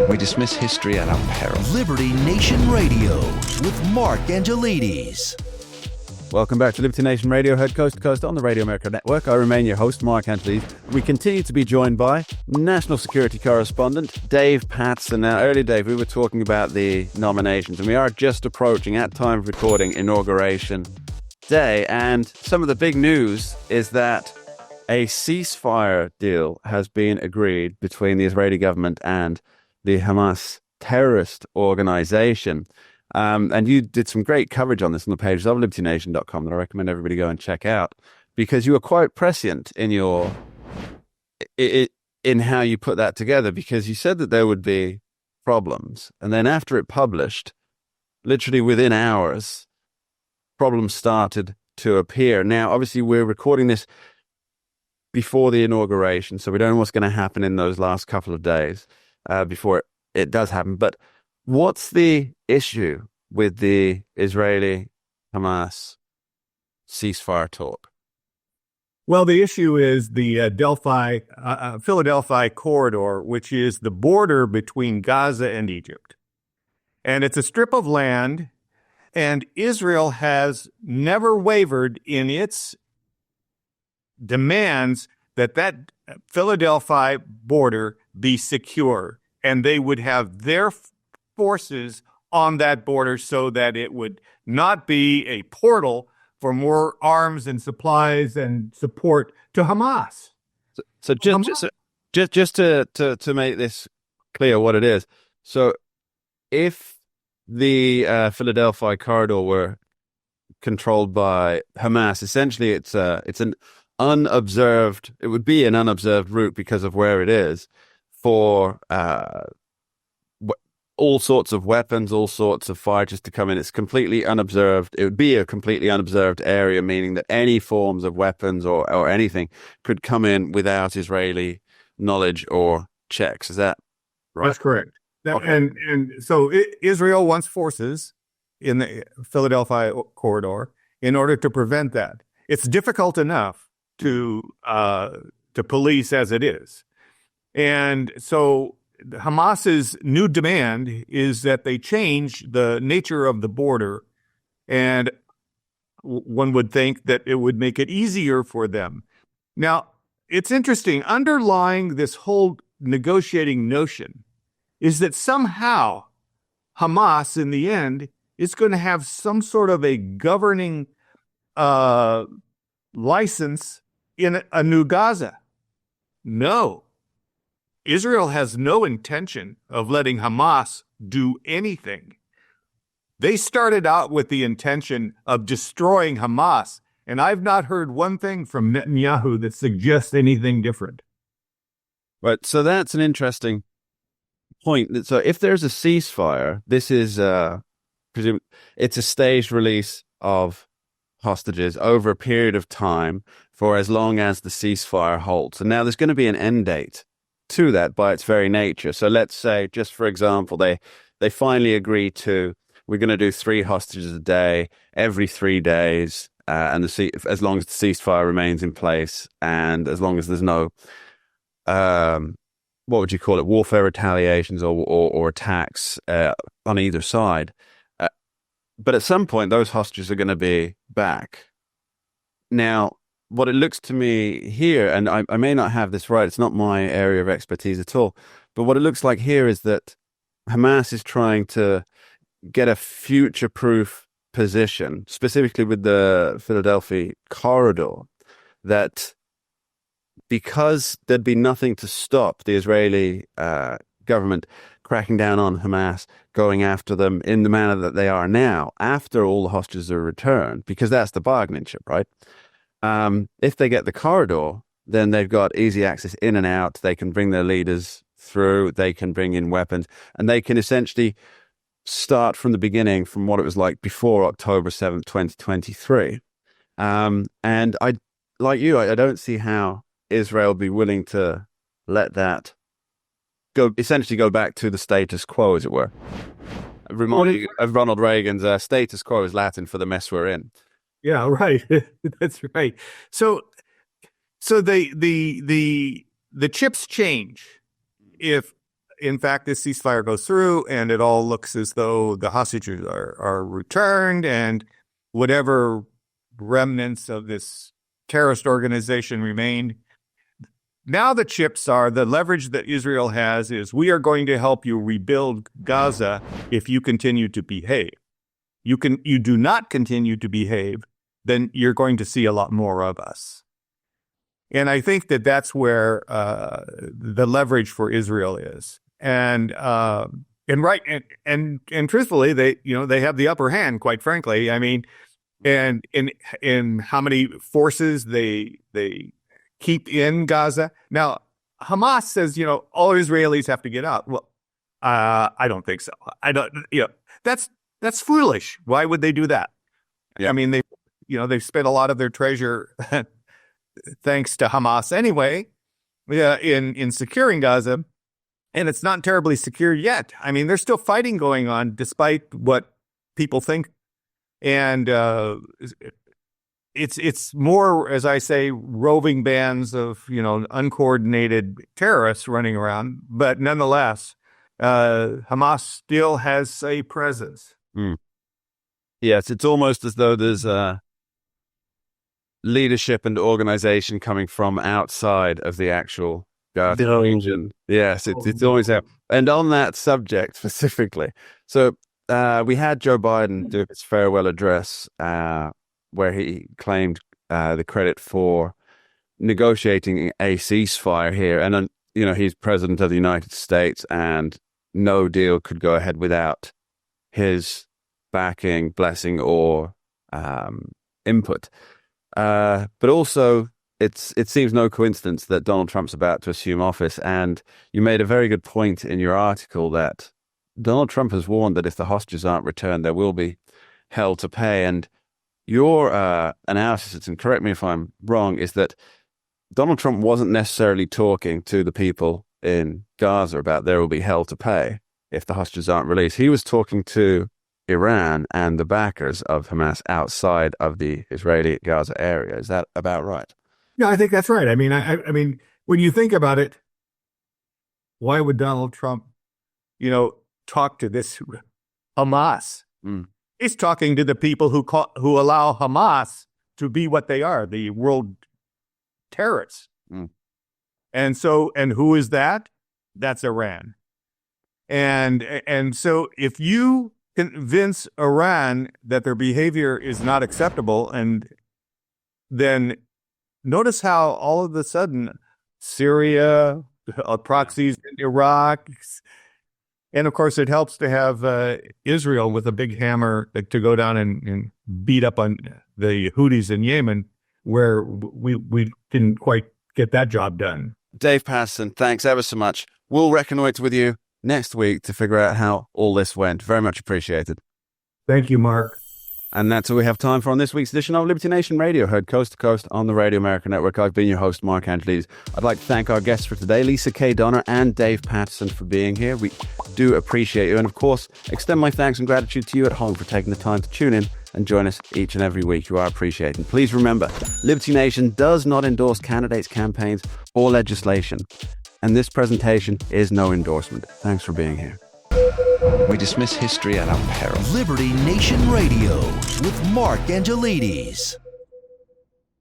We dismiss history at our peril. Liberty Nation Radio with Mark Angelides. Welcome back to Liberty Nation Radio, heard coast to coast on the Radio America Network. I remain your host, Mark Angelides. We continue to be joined by national security correspondent Dave Patterson. Now, earlier, Dave, we were talking about the nominations, and we are just approaching, at time of recording, Inauguration Day. And some of the big news is that a ceasefire deal has been agreed between the Israeli government and the Hamas terrorist organization. And you did some great coverage on this on the pages of libertynation.com that I recommend everybody go and check out, because you were quite prescient in in how you put that together, because you said that there would be problems. And then after it published, literally within hours, problems started to appear. Now, obviously, we're recording this before the inauguration, so we don't know what's going to happen in those last couple of days before it does happen. But what's the issue with the Israeli-Hamas ceasefire talk? Well, the issue is the Philadelphia corridor, which is the border between Gaza and Egypt. And it's a strip of land, and Israel has never wavered in its demands that Philadelphia border be secure, and they would have their forces on that border so that it would not be a portal for more arms and supplies and support to Hamas. So just to make this clear what it is. So if the Philadelphia corridor were controlled by Hamas, essentially it would be an unobserved route because of where it is for all sorts of weapons, all sorts of fighters to come in. It's completely unobserved. It would be a completely unobserved area, meaning that any forms of weapons or anything could come in without Israeli knowledge or checks. Is that right? That's correct. Okay. And so Israel wants forces in the Philadelphia corridor in order to prevent that. It's difficult enough to police as it is. And so Hamas's new demand is that they change the nature of the border, and one would think that it would make it easier for them. Now, it's interesting, underlying this whole negotiating notion is that somehow Hamas, in the end, is going to have some sort of a governing license in a new Gaza. No. Israel has no intention of letting Hamas do anything. They started out with the intention of destroying Hamas, and I've not heard one thing from Netanyahu that suggests anything different. Right, so that's an interesting point. So if there's a ceasefire, this is it's a staged release of hostages over a period of time for as long as the ceasefire holds. And now there's going to be an end date to that by its very nature. So let's say, just for example, they finally agree to, we're going to do 3 hostages a day every 3 days, and as long as the ceasefire remains in place, and as long as there's no what would you call it, warfare retaliations or attacks on either side. But at some point, those hostages are going to be back. Now, what it looks to me here, and I may not have this right, it's not my area of expertise at all, but what it looks like here is that Hamas is trying to get a future-proof position, specifically with the Philadelphia corridor, that because there'd be nothing to stop the Israeli government cracking down on Hamas, going after them in the manner that they are now, after all the hostages are returned, because that's the bargaining chip, right? If they get the corridor, then they've got easy access in and out. They can bring their leaders through. They can bring in weapons, and they can essentially start from the beginning, from what it was like before October 7th, 2023. And I, like you, I don't see how Israel would be willing to let that essentially go back to the status quo, as it were. Remind you of Ronald Reagan's status quo is Latin for the mess we're in. Yeah, right. That's right. So the chips change if in fact, this ceasefire goes through and it all looks as though the hostages are returned and whatever remnants of this terrorist organization remain. Now the chips are, the leverage that Israel has is, we are going to help you rebuild Gaza if you continue to behave. You do not continue to behave, then you're going to see a lot more of us. And I think that that's where the leverage for Israel is. And truthfully, they have the upper hand, quite frankly. I mean, and in how many forces they keep in Gaza. Now, Hamas says, all Israelis have to get out. Well, I don't think so. I don't, that's foolish. Why would they do that? Yeah. I mean, they've spent a lot of their treasure thanks to Hamas anyway, in securing Gaza, and it's not terribly secure yet. I mean, there's still fighting going on despite what people think. And it's more, as I say, roving bands of, uncoordinated terrorists running around. But nonetheless, Hamas still has a presence. Mm. Yes, it's almost as though there's leadership and organization coming from outside of the actual Gaza region. Yes, it's always out. And on that subject specifically, so we had Joe Biden do his farewell address where he claimed the credit for negotiating a ceasefire here. And, he's president of the United States and no deal could go ahead without his backing, blessing, or input. But also, it seems no coincidence that Donald Trump's about to assume office. And you made a very good point in your article that Donald Trump has warned that if the hostages aren't returned, there will be hell to pay. And your analysis, and correct me if I'm wrong, is that Donald Trump wasn't necessarily talking to the people in Gaza about there will be hell to pay if the hostages aren't released. He was talking to Iran and the backers of Hamas outside of the Israeli Gaza area. Is that about right? Yeah, I think that's right. I mean, I mean, when you think about it, why would Donald Trump, talk to this Hamas? Mm. He's talking to the people who allow Hamas to be what they are, the world terrorists. Mm. And who is that? That's Iran. And so if you convince Iran that their behavior is not acceptable, and then notice how all of a sudden Syria, proxies in Iraq, and of course it helps to have Israel with a big hammer to go down and beat up on the Houthis in Yemen, where we didn't quite get that job done. Dave Patterson, thanks ever so much. We'll reconnoiter with you next week to figure out how all this went. Very much appreciated. Thank you, Mark. And that's all we have time for on this week's edition of Liberty Nation Radio, heard coast to coast on the Radio America Network. I've been your host, Mark Angelides. I'd like to thank our guests for today, Lisa K. Donner and Dave Patterson, for being here. We do appreciate you. And of course, extend my thanks and gratitude to you at home for taking the time to tune in and join us each and every week. You are appreciated. And please remember, Liberty Nation does not endorse candidates, campaigns, or legislation. And this presentation is no endorsement. Thanks for being here. We dismiss history at our peril. Liberty Nation Radio with Mark Angelides.